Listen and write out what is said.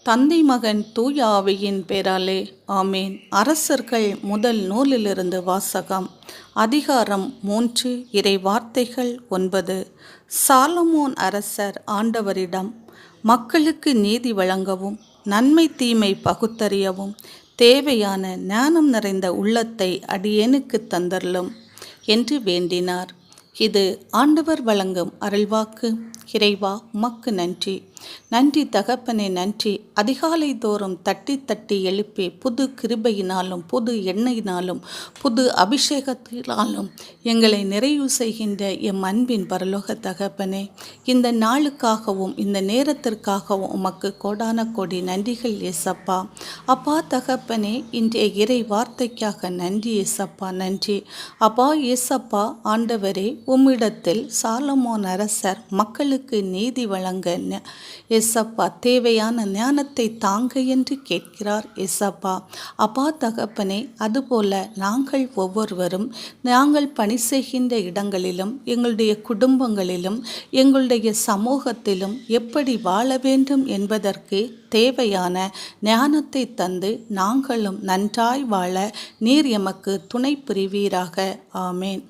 தந்தை மகன் தூய ஆவியின் பேராலே ஆமேன். அரசர்கள் முதல் நூலிலிருந்து வாசகம். அதிகாரம் 3, இறை வார்த்தைகள் 9. சாலமோன் அரசர் ஆண்டவரிடம், மக்களுக்கு நீதி வழங்கவும் நன்மை தீமை பகுத்தறியவும் தேவையான ஞானம் நிறைந்த உள்ளத்தை அடியேனுக்கு தந்தருளும் என்று வேண்டினார். இது ஆண்டவர் வழங்கும் அருள்வாக்கு. இறைவா, உமக்கு நன்றி. நன்றி தகப்பனே, நன்றி. அதிகாலை தோறும் தட்டி தட்டி எழுப்பி புது கிருபையினாலும் புது எண்ணெயினாலும் புது அபிஷேகத்தினாலும் எங்களை நிறைவு செய்கின்ற எம் அன்பின் பரலோக தகப்பனே, இந்த நாளுக்காகவும் இந்த நேரத்திற்காகவும் உமக்கு கோடான கோடி நன்றிகள் ஏசப்பா. அப்பா தகப்பனே, இன்றைய இறை வார்த்தைக்காக நன்றி ஏசப்பா, நன்றி அப்பா. ஏசப்பா ஆண்டவரே, உம்மிடத்தில் சாலமோன் அரசர் மக்களுக்கு நீதி வழங்க ஏசப்பா தேவையான ஞானத்தை தாங்க என்று கேட்கிறார் ஏசப்பா. அப்பா தகப்பனே, அதுபோல நாங்கள் ஒவ்வொருவரும் நாங்கள் பணி செய்கின்ற இடங்களிலும் எங்களுடைய குடும்பங்களிலும் எங்களுடைய சமூகத்திலும் எப்படி வாழ வேண்டும் என்பதற்கு தேவையான ஞானத்தை தந்து நாங்களும் நன்றாய் வாழ நீர் எமக்கு துணை புரிவீராக. ஆமேன்.